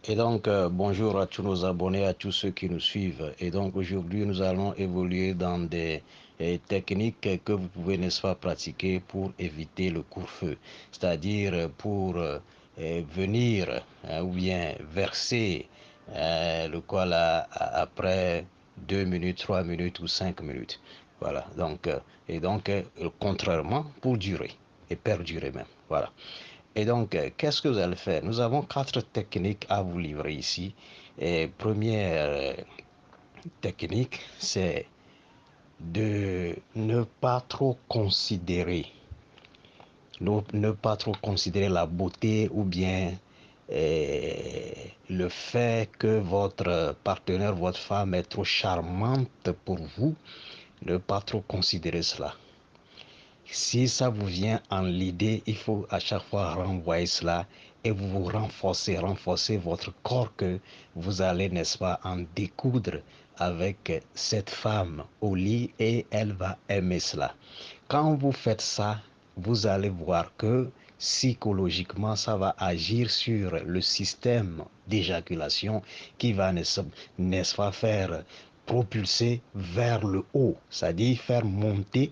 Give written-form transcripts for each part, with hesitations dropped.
Bonjour à tous nos abonnés, à tous ceux qui nous suivent. Et donc, aujourd'hui, nous allons évoluer dans des techniques que vous pouvez, n'est-ce pas, pratiquer pour éviter le coup-feu. C'est-à-dire pour venir ou bien verser le col après 2 minutes, 3 minutes ou 5 minutes. Voilà. Contrairement, pour durer et perdurer même. Voilà. Qu'est-ce que vous allez faire? Nous avons 4 techniques à vous livrer ici. Et première technique, c'est de ne pas trop considérer, ne pas trop considérer la beauté ou bien le fait que votre partenaire, votre femme est trop charmante pour vous. Ne pas trop considérer cela. Si ça vous vient en l'idée, il faut à chaque fois renvoyer cela et vous renforcer votre corps que vous allez, n'est-ce pas, en découdre avec cette femme au lit et elle va aimer cela. Quand vous faites ça, vous allez voir que psychologiquement, ça va agir sur le système d'éjaculation qui va, n'est-ce pas, faire propulser vers le haut, c'est-à-dire faire monter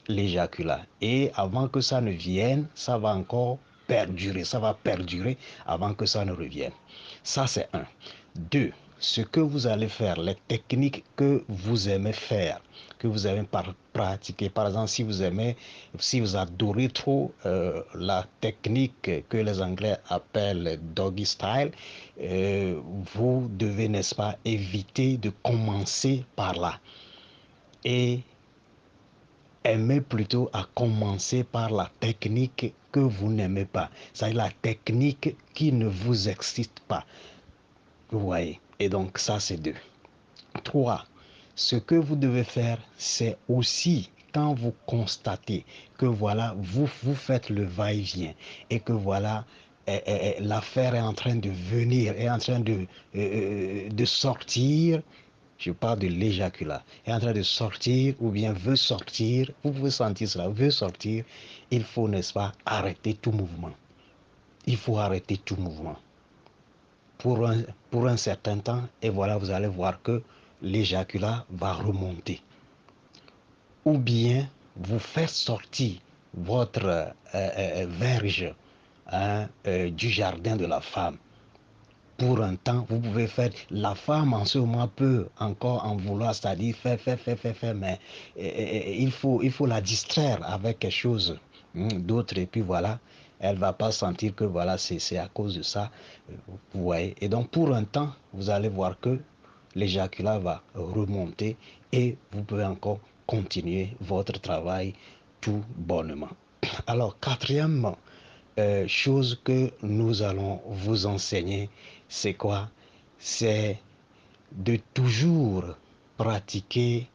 l'éjaculat. Et avant que ça ne vienne, ça va encore perdurer, ça va perdurer avant que ça ne revienne. Ça, c'est un. Deux, ce que vous allez faire, les techniques que vous aimez faire, que vous aimez pratiquer. Par exemple, si vous adorez trop la technique que les Anglais appellent doggy style, vous devez, n'est-ce pas, éviter de commencer par là. Et aimez plutôt à commencer par la technique que vous n'aimez pas. C'est la technique qui ne vous excite pas. Vous voyez. Et donc, ça, c'est deux. Trois, ce que vous devez faire, c'est aussi quand vous constatez que voilà, vous faites le va-et-vient et que voilà, l'affaire est en train de venir, est en train de sortir. Je parle de l'éjaculat. Est en train de sortir ou bien veut sortir. Vous pouvez sentir cela. Veut sortir. Il faut, n'est-ce pas, arrêter tout mouvement. Il faut arrêter tout mouvement pour un, pour un certain temps. Et voilà, vous allez voir que l'éjaculat va remonter. Ou bien vous faites sortir votre verge du jardin de la femme pour un temps, vous pouvez faire, la femme en ce moment peut encore en vouloir, c'est-à-dire faire, mais il faut la distraire avec quelque chose d'autre, et puis voilà, elle va pas sentir que voilà, c'est à cause de ça, vous voyez. Et donc, pour un temps, vous allez voir que l'éjaculat va remonter et vous pouvez encore continuer votre travail tout bonnement. Alors, quatrièmement, chose que nous allons vous enseigner, c'est quoi? C'est de toujours pratiquer,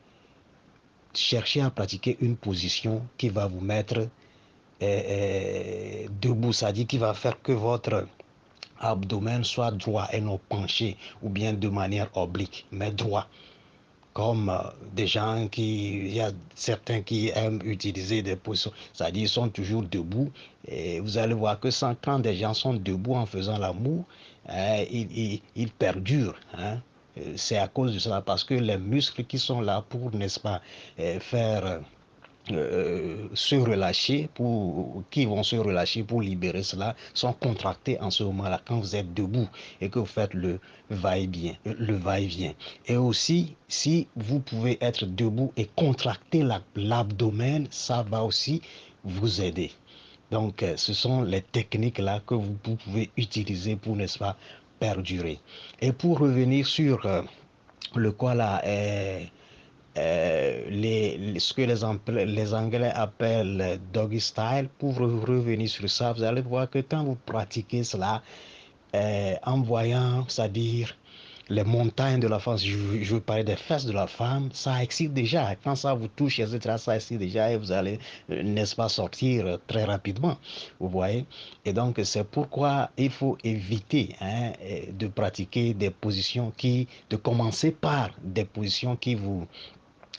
chercher à pratiquer une position qui va vous mettre debout, c'est-à-dire qui va faire que votre abdomen soit droit et non penché, ou bien de manière oblique, mais droit. Comme des gens il y a certains qui aiment utiliser des positions, c'est-à-dire ils sont toujours debout. Et vous allez voir que quand des gens sont debout en faisant l'amour, ils perdurent. Hein. C'est à cause de cela, parce que les muscles qui sont là pour, n'est-ce pas, faire se relâcher, qui vont se relâcher pour libérer cela, sont contractés en ce moment-là quand vous êtes debout et que vous faites le va-et-vient, le va-et-vient. Et aussi, si vous pouvez être debout et contracter l'abdomen, ça va aussi vous aider. Donc, ce sont les techniques-là que vous pouvez utiliser pour, n'est-ce pas, perdurer. Et pour revenir sur le quoi là, ce que les Anglais appellent doggy style, pour revenir sur ça, vous allez voir que quand vous pratiquez cela, en voyant, c'est-à-dire les montagnes de la femme, je veux parler des fesses de la femme, ça excite déjà. Quand ça vous touche, etc., ça excite déjà et vous allez, n'est-ce pas, sortir très rapidement. Vous voyez? Et donc, c'est pourquoi il faut éviter de pratiquer des positions de commencer par des positions qui vous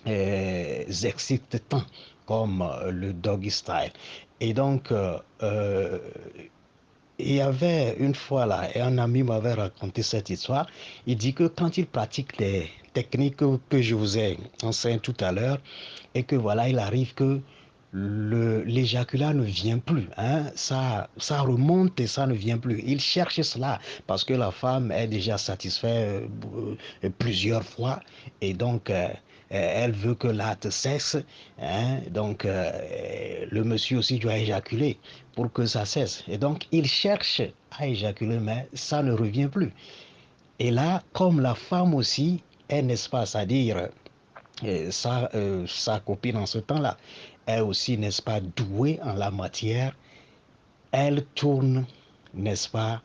excitent tant, comme le doggy style. Et donc, il y avait une fois là, et un ami m'avait raconté cette histoire. Il dit que quand il pratique les techniques que je vous ai enseignées tout à l'heure, et que voilà, il arrive que l'éjaculat ne vient plus, hein. Ça remonte et ça ne vient plus. Il cherche cela parce que la femme est déjà satisfaite plusieurs fois et donc elle veut que l'acte cesse, hein. Donc le monsieur aussi doit éjaculer pour que ça cesse. Et donc il cherche à éjaculer, mais ça ne revient plus. Et là, comme la femme aussi est, n'est-ce pas, c'est-à-dire sa copine en ce temps-là est aussi, n'est-ce pas, douée en la matière, elle tourne, n'est-ce pas,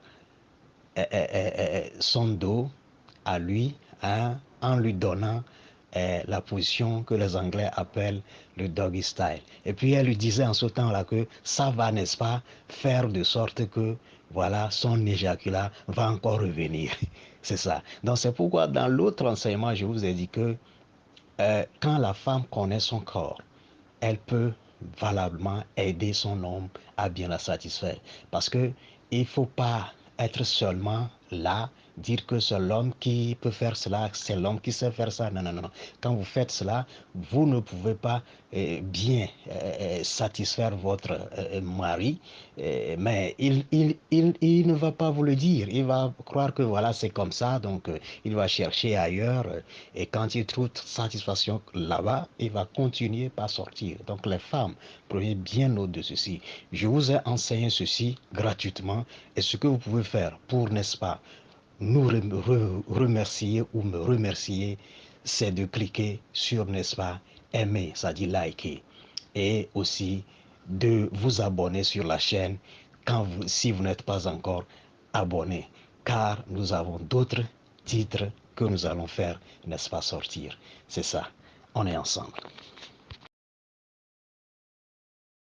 son dos à lui, hein, en lui donnant la position que les Anglais appellent le doggy style. Et puis elle lui disait en ce temps-là que ça va, n'est-ce pas, faire de sorte que, voilà, son éjaculat va encore revenir. C'est ça. Donc c'est pourquoi dans l'autre enseignement, je vous ai dit que quand la femme connaît son corps, elle peut valablement aider son homme à bien la satisfaire. Parce que il ne faut pas être seulement là, dire que c'est l'homme qui peut faire cela, c'est l'homme qui sait faire ça. Non, non, non. Quand vous faites cela, vous ne pouvez pas bien satisfaire votre mari, mais il ne va pas vous le dire. Il va croire que voilà, c'est comme ça, donc il va chercher ailleurs. Et quand il trouve satisfaction là-bas, il va continuer par sortir. Donc les femmes, prenez bien note de ceci. Je vous ai enseigné ceci gratuitement. Et ce que vous pouvez faire pour, n'est-ce pas, nous remercier ou me remercier, c'est de cliquer sur, n'est-ce pas, aimer, c'est-à-dire liker. Et aussi de vous abonner sur la chaîne quand vous, si vous n'êtes pas encore abonné. Car nous avons d'autres titres que nous allons faire, n'est-ce pas, sortir. C'est ça. On est ensemble.